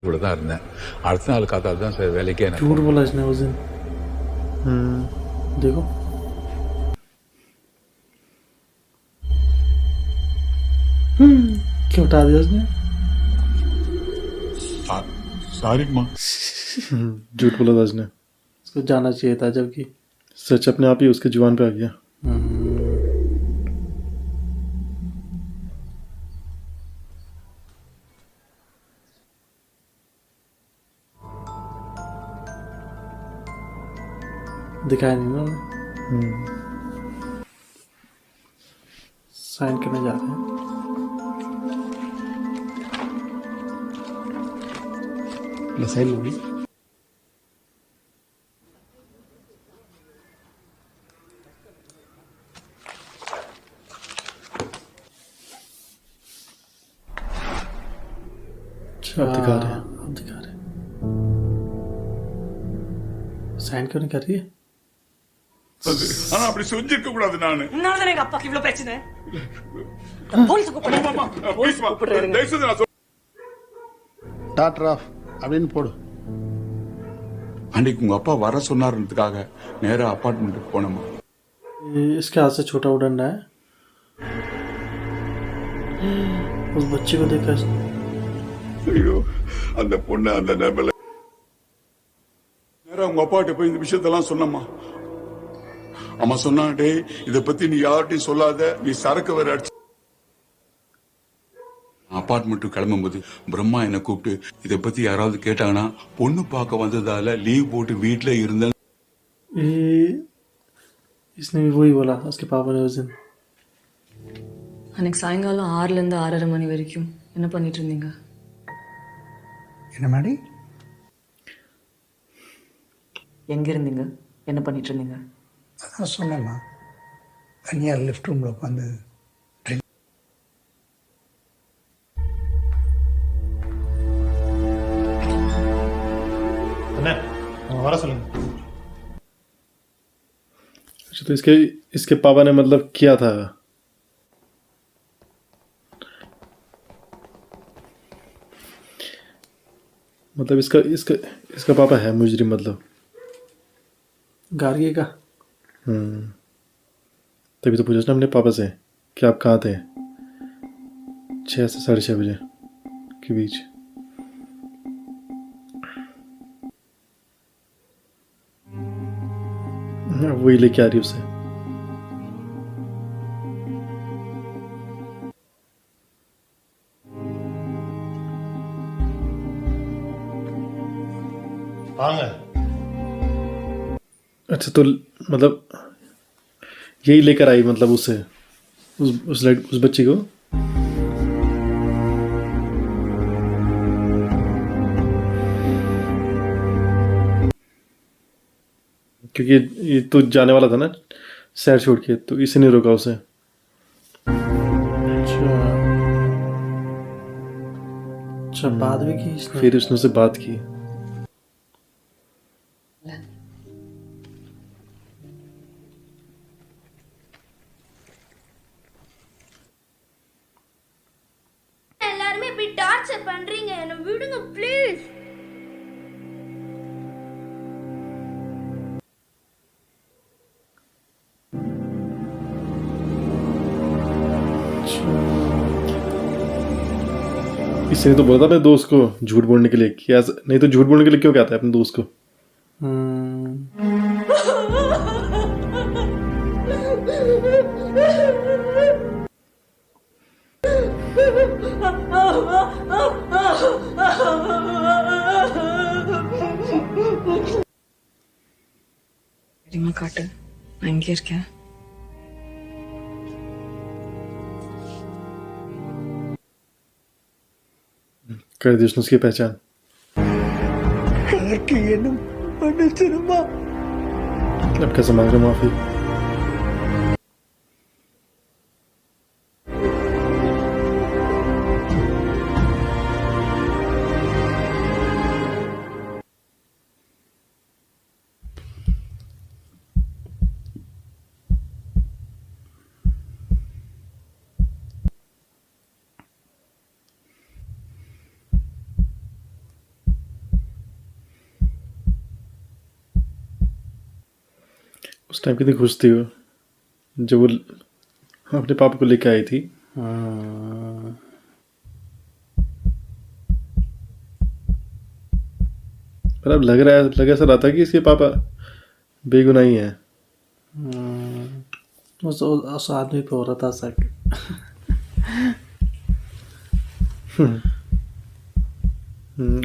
கூட தான் இருந்தேன். அடுத்த நாள் காத்தால தான் சார் வேலைக்கே நான் झूठ बोला इसने उस दिन। देखो क्यों हटा दिया उसने? सारी माँ झूठ बोला था उसने। उसको जाना चाहिए था जबकि सच अपने आप ही उसके जुबान पे आ गया। दिखाया नहीं ना उन्हें। साइन करने जा रहे हैं। साइन होगी। अब दिखा रहे हैं। अब दिखा रहे हैं। साइन क्यों नहीं कर रही है? ஆனா அப்படி செஞ்சிருக்க கூடாது நானு. உன்னாலதான் எங்க அப்பாக்கு இவ்வளவு பிரச்சனை. போலீஸ் கூப்பிடுறேன். ப்ளீஸ் மா, தயவு செய்து நான் டாட்டர் ஆஃப் அப்படின்னு போடு. அன்னைக்கு உங்க அப்பா வர சொன்னாருன்றதுக்காக நேரா அபார்ட்மெண்ட்டுக்கு போனோமா. इसके हाथ से छोटा उड़न रहा है। उस बच्चे को देखा ஐயோ அந்த பொண்ணு அந்த நிலைமையில நேரா உங்க அப்பாட்ட போய் இந்த விஷயத்தெல்லாம் சொன்னம்மா. அம்மா சொன்னா, டேய் இத பத்தி நீ யார்கிட்டயும் சொல்லாத, நீ சரக்கு வேற அடிச்சு. அபார்ட்மெண்ட்டுக்கு கிளம்பும்போது பிரம்மா என்ன கூப்பிட்டு இத பத்தி யாராவது கேட்டாங்கன்னா பொண்ணு பார்க்க வந்ததால லீவ் போட்டு வீட்டுல இருந்தேன். इसने भी वही बोला उसके पापा ने उस दिन। அன்னைக்கு சாயங்காலம் 6ல இருந்து 6:30 மணி வரைக்கும் என்ன பண்ணிட்டு இருந்தீங்க? என்ன மாதிரி எங்க இருந்தீங்க? என்ன பண்ணிட்டு இருந்தீங்க? அதான் சொன்னேம்மா, தனியார் லிஃப்ட் ரூமில் உட்காந்து वरा சொல்லுங்க। अच्छा तो इसके पापा ने मतलब किया था। मतलब इसका इसका इसका पापा है मुजरिम मतलब। गार्गी का तभी तो पूछा ना हमने पापा से कि आप कहाँ थे 6 से 6:30 बजे के बीच। वही लेके आ रही उसे। अच्छा तो मतलब यही लेकर आई मतलब उसे उस बच्ची को। क्योंकि ये तो जाने वाला था ना शहर छोड़ के, तो इसी ने रोका उसे। अच्छा बात भी की इसने। फिर उसने उससे बात की। எல்லாரும் இப்படி டார்ச்சர் பண்றீங்க, என்ன விடுங்க ப்ளீஸ். इसने तो बोला था अपने दोस्त को झूठ बोलने के लिए कि ऐसा नहीं, तो झूठ बोलने के लिए क्यों कहता है अपने दोस्त को। சரிம்மா காட்டு, நான் இங்கே இருக்கேன். कर दी उसने उसकी पहचान। लड़का से मांग रहा माफी। उस टाइम कितनी खुश थी वो जब वो अपने पापा को लेके आई थी। हाँ, पर अब लग ऐसा रहा था कि इसके पापा बेगुनाही हैं। उस आदमी पे हो रहा था शक।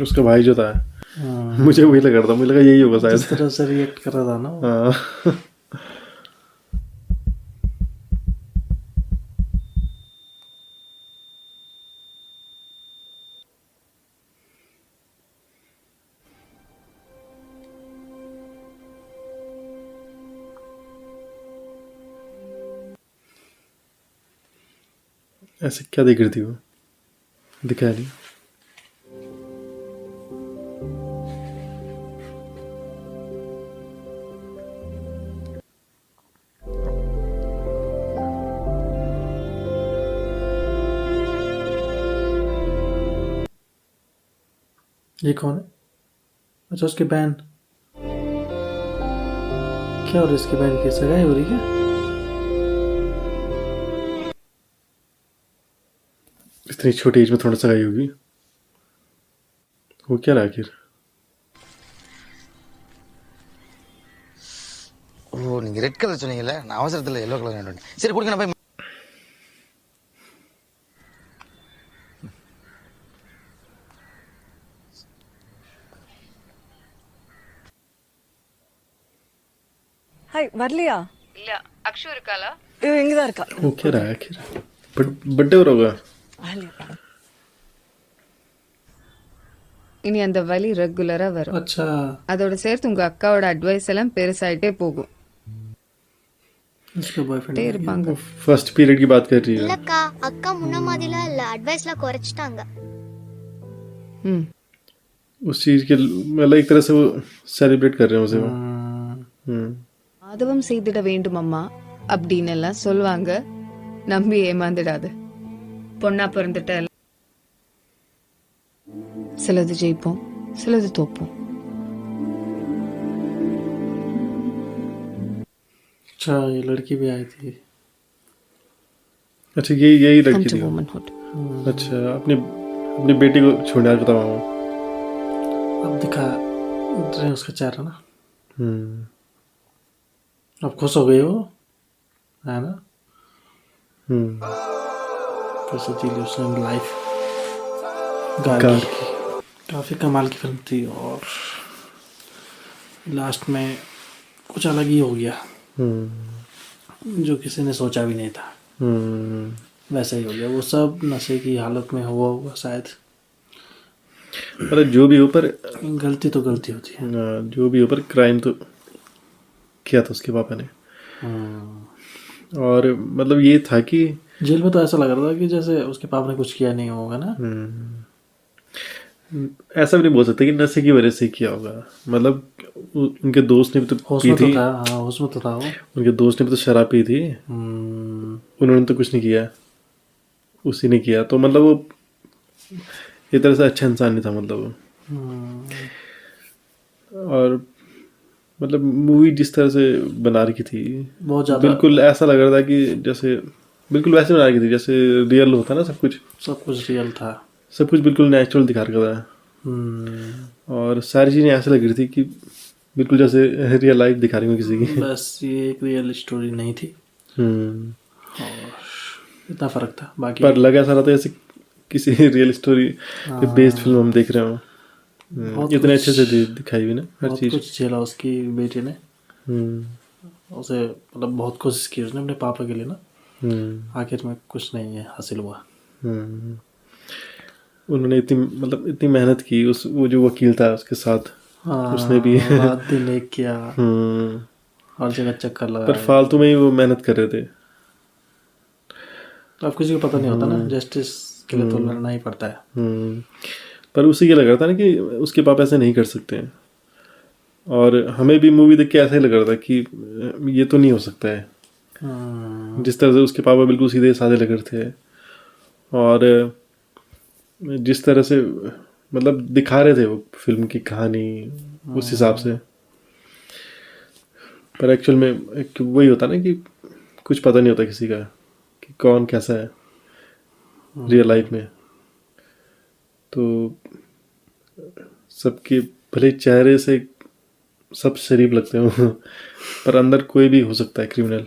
उसका भाई जो था हाँ, मुझे वही लग रहा था, मुझे लगा यही होगा जिस शायद। तरह से रिएक्ट कर रहा था ना वो। हाँ। ऐसे क्या देख रही थी वो, दिखाया नहीं। ये कौन है? अच्छा, उसकी बहन। क्या हो रहा है इसकी बहन की सगाई हो रही क्या? इतनी छोटी एज में थोड़ा सा गई होगी। वो क्या रहा आखिर? ஓ நீங்கள் ரெட் கலர் சொன்னீங்கல்ல, நான் அவசரத்தில் எல்லோ கலர் வேணும். சரி கொடுங்க, நான் போய் ஹாய் வரலையா? இல்ல அக்ஷு இருக்காளா? இவ இங்க தான் இருக்கா. वो क्या रहा आखिर? बर्थडे हो रहा होगा। இனி அந்த வலி ரெகுலரா வரும். अच्छा, அதோட சேர்த்து உங்க அக்காவோட அட்வைஸ் எல்லாம் பெருசாயிட்டே போகும். उसका बॉयफ्रेंड இருப்பாங்க. फर्स्ट पीरियड की बात कर रही है। இல்லக்கா, அக்கா முன்ன மாதிரிலாம் இல்ல, அட்வைஸ்லாம் குறைச்சிட்டாங்க. ம். उस चीज के मतलब एक तरह से वो सेलिब्रेट कर रहे हैं उसे वो। மாதவம் செய்திட வேண்டும் அம்மா அப்படின்னு எல்லாம் சொல்லுவாங்க. நம்பி ஏமாந்துடாது. பொண்ணா பிறந்துட்ட சிலது ஜெயிப்போம், சிலது தோப்போம். अच्छा, ये लड़की भी आई थी। अच्छा, यही Come लड़की to थी। womanhood. अच्छा, अपनी अपनी बेटी को छोड़ने आ बताओ। अब दिखा रहे उसका चेहरा ना। अब खुश हो गई वो, है ना? कैसे जी ली उसने लाइफ गार्ड की। काफ़ी कमाल की फिल्म थी और लास्ट में कुछ अलग ही हो गया जो किसी ने सोचा भी नहीं था। वैसा ही हो गया, वो सब नशे की हालत में हुआ होगा शायद। मतलब जो भी हो, पर गलती तो गलती होती है। जो भी हो, पर क्राइम तो किया था उसके पापा ने। और मतलब ये था कि जेल में तो ऐसा लग रहा था कि जैसे उसके पापा ने कुछ किया नहीं होगा ना। ऐसा भी नहीं बोल सकते कि नशे की वजह से किया होगा। मतलब उनके दोस्त ने भी तो होश पी में तो थी। था, हाँ होश में तो था वो। उनके दोस्त ने भी तो शराब पी थी, उन्होंने तो कुछ नहीं किया, उसी ने किया। तो मतलब वो एक तरह से अच्छा इंसान नहीं था मतलब वो। और मतलब मूवी जिस तरह से बना रखी थी, बहुत ज़्यादा बिल्कुल ऐसा लग रहा था कि जैसे बिल्कुल वैसे बना रखी थी जैसे रियल होता ना। सब कुछ रियल था, सब कुछ बिल्कुल नेचुरल दिखा रखा था। और सारी चीज़ें ऐसे लग रही थी कि बिल्कुल जैसे रियल लाइफ दिखा रही हूँ किसी की। बस ये एक रियल स्टोरी नहीं थी और इतना फ़र्क था। बाकी पर लगा ऐसा रहा था जैसे किसी रियल स्टोरी पे बेस्ड फिल्म हम देख रहे हो। इतने अच्छे से दिखाई हुई ना हर बहुत चीज़। कुछ झेला उसकी बेटी ने, उसे मतलब बहुत कोशिश की उसने अपने पापा के लिए ना। आखिर में कुछ नहीं है हासिल हुआ। उन्होंने इतनी मेहनत की। उस वो जो वकील था उसके साथ, उसने भी रात दिन एक किया, हर जगह चक्कर लगा। पर फालतू में ही वो मेहनत कर रहे थे। अब किसी को पता नहीं होता ना, जस्टिस के लिए तो लड़ना ही पड़ता है। पर उसी के लग रहा था ना कि उसके पापा ऐसे नहीं कर सकते हैं। और हमें भी मूवी देख के ऐसा ही लग रहा था कि ये तो नहीं हो सकता है। जिस तरह से उसके पापा बिल्कुल सीधे साधे लग रहे थे और जिस तरह से मतलब दिखा रहे थे वो फिल्म की कहानी, उस हिसाब से पर एक्चुअल में एक वही होता ना कि कुछ पता नहीं होता किसी का कि कौन कैसा है रियल लाइफ में। तो सबके भले चेहरे से सब शरीफ लगते हो पर अंदर कोई भी हो सकता है क्रिमिनल।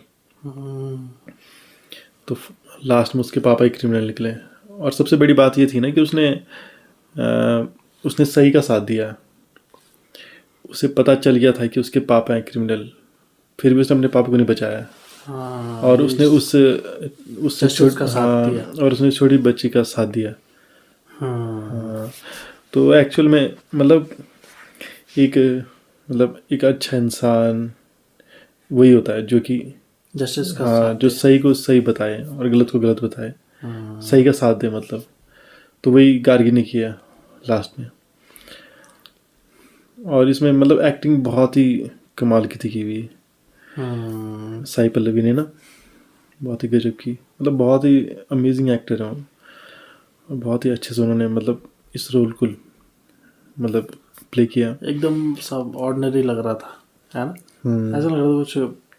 तो लास्ट में उसके पापा ही क्रिमिनल निकले। और सबसे बड़ी बात ये थी ना कि उसने सही का साथ दिया। उसे पता चल गया था कि उसके पापा हैं क्रिमिनल, फिर भी उसने अपने पापा को नहीं बचाया। और उसने उससे और उसने छोटी बच्ची का साथ दिया। हाँ। तो एक्चुअल में मतलब एक अच्छा इंसान वही होता है जो कि जस्टिस का हाँ, जो सही को सही बताए और गलत को गलत बताए, सही का साथ दे मतलब। तो वही गार्गी ने किया लास्ट में। और इसमें मतलब एक्टिंग बहुत ही कमाल की थी की हुई साई पल्लवी ने ना, बहुत ही गजब की, मतलब बहुत ही अमेजिंग एक्टर है और बहुत ही अच्छे से उन्होंने मतलब इस रोल को मतलब प्ले किया। एकदम सब ऑर्डिनरी लग रहा था, है ना? ऐसा लग रहा था कुछ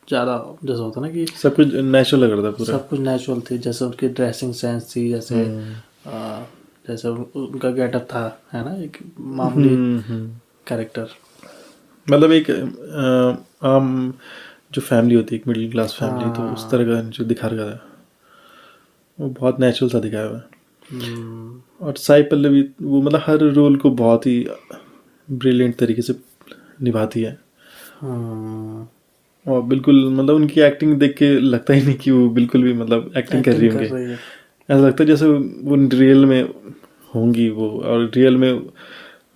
ज़्यादा, जैसा होता ना कि सब कुछ नेचुरल लग रहा था पूरा। सब कुछ नेचुरल थी, जैसे उनकी ड्रेसिंग सेंस थी, जैसे जैसे उनका गेटअप था, है ना? एक मामूली कैरेक्टर, मतलब एक आम जो फैमिली होती है, एक मिडिल क्लास फैमिली, तो उस तरह का जो दिखा रखा था वो बहुत नेचुरल सा दिखाया हुआ है। और साई पल्लवी वो मतलब हर रोल को बहुत ही ब्रिलियंट तरीके से निभाती है। और बिल्कुल मतलब उनकी एक्टिंग देख के लगता ही नहीं कि वो बिल्कुल भी मतलब एक्टिंग कर रही होंगी। ऐसा लगता है जैसे वो रियल में होंगी वो, और रियल में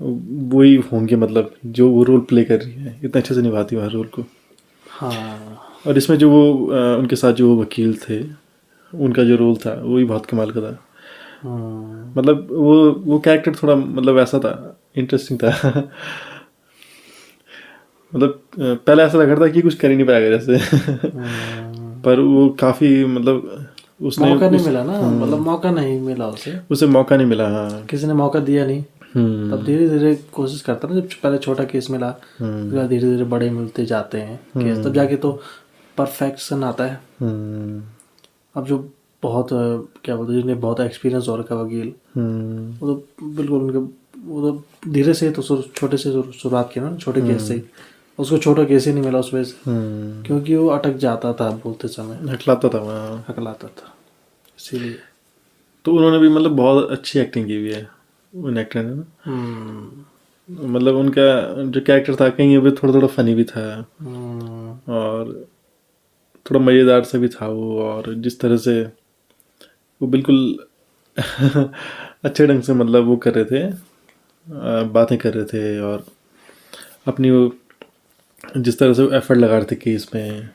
वही होंगे, मतलब जो वो रोल प्ले कर रही है इतना अच्छे से निभाती है हर रोल को। हाँ। और इसमें जो वो उनके साथ जो वो वकील थे, उनका जो रोल था वो भी बहुत कमाल का था। मतलब वो कैरेक्टर थोड़ा मतलब ऐसा था, इंटरेस्टिंग था मतलब पहले ऐसा लग रहा था कि कुछ कर ही नहीं पाएगा जैसे पर वो काफ़ी मतलब उसने मौका नहीं मिला ना, मतलब मौका नहीं मिला उसे मौका नहीं मिला। हाँ, किसी ने मौका दिया नहीं। तब धीरे धीरे कोशिश करता ना, जब पहले छोटा केस मिला, फिर धीरे धीरे बड़े मिलते जाते हैं केस, तब जाके तो परफेक्शन आता है। अब जो बहुत क्या बोलते हैं, जिन्हें बहुत एक्सपीरियंस हो रखा है वकील, वो तो बिल्कुल उनके वो तो धीरे से तो छोटे से शुरुआत की ना, छोटे केस से ही। उसको छोटा केस ही नहीं मिला उस वजह से, क्योंकि वो अटक जाता था बोलते समय, हकलाता था वहाँ, हकलाता था, इसीलिए। तो उन्होंने भी मतलब बहुत अच्छी एक्टिंग की हुई है उन एक्टर ने ना। मतलब उनका जो कैरेक्टर था कहीं भी थोड़ा थोड़ा फनी भी था और थोड़ा मज़ेदार सा भी था वो। और जिस तरह से वो बिल्कुल अच्छे ढंग से मतलब वो कर रहे थे, बातें कर रहे थे, और अपनी वो जिस तरह से वो एफर्ट लगा रहे थे केस में,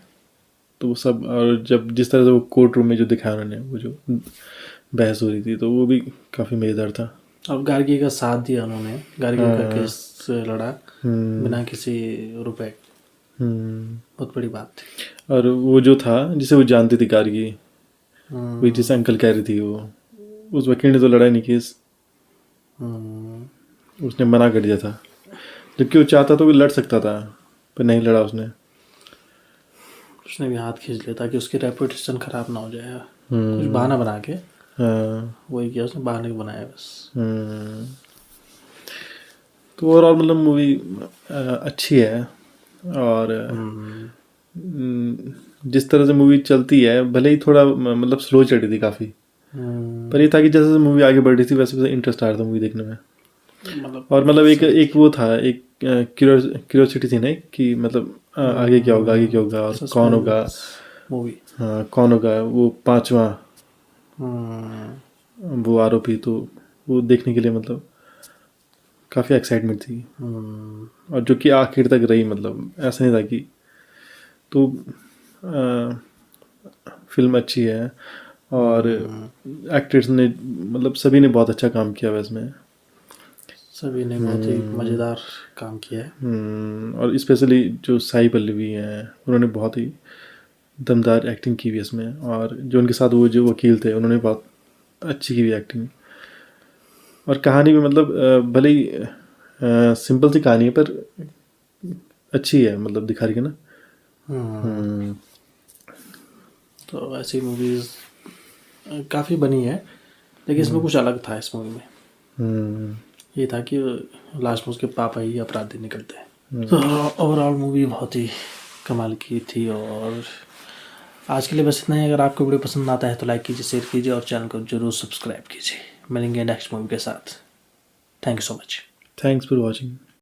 तो वो सब। और जब जिस तरह से वो कोर्ट रूम में जो दिखाया उन्होंने, वो जो बहस हो रही थी, तो वो भी काफ़ी मज़ेदार था। अब गार्गी का साथ दिया उन्होंने, गार्गी का केस लड़ा बिना किसी रुपए, बहुत बड़ी बात थी। और वो जो था जिसे वो जानती थी गार्गी, वही जिसे अंकल कह रही थी, वो उस वकील ने तो लड़ा नहीं केस, उसने मना कर दिया था। जबकि वो चाहता तो वो लड़ सकता था, पर नहीं लड़ा उसने भी हाथ खींच लिया ताकि उसकी रेपुटेशन खराब ना हो जाए, कुछ बहाना बना के। वही किया उसने, बहाने बनाया बस। तो ओवरऑल मतलब मूवी अच्छी है। और जिस तरह से मूवी चलती है, भले ही थोड़ा मतलब स्लो चल रही थी काफ़ी, पर ये था कि जैसे मूवी आगे बढ़ रही थी वैसे वैसे इंटरेस्ट आ रहा था मूवी देखने में। और मतलब एक वो था, एक क्यूरियोसिटी थी ना कि मतलब आगे क्या होगा, आगे क्या होगा, और कौन होगा मूवी, हाँ कौन होगा वो पांचवा वो आरोपी। तो वो देखने के लिए मतलब काफ़ी एक्साइटमेंट थी, और जो कि आखिर तक रही। मतलब ऐसा नहीं था कि तो फिल्म अच्छी है, और एक्टर्स ने मतलब सभी ने बहुत अच्छा काम किया हुआ इसमें, सभी ने बहुत ही मज़ेदार काम किया है। और स्पेशली जो साई पल्लवी हैं, उन्होंने बहुत ही दमदार एक्टिंग की हुई इसमें। और जो उनके साथ वो जो वकील थे, उन्होंने बहुत अच्छी की हुई एक्टिंग। और कहानी भी मतलब भले ही सिंपल सी कहानी है, पर अच्छी है मतलब दिखा रही है ना। तो ऐसी मूवीज काफ़ी बनी है, लेकिन इसमें कुछ अलग था इस मूवी में। ये था कि लास्ट में उसके पापा ही अपराधी निकलते हैं। तो ओवरऑल मूवी बहुत ही कमाल की थी। और आज के लिए बस इतना ही। अगर आपको वीडियो पसंद आता है तो लाइक कीजिए, शेयर कीजिए और चैनल को जरूर सब्सक्राइब कीजिए। मिलेंगे नेक्स्ट मूवी के साथ। Thank you so much. Thanks for watching.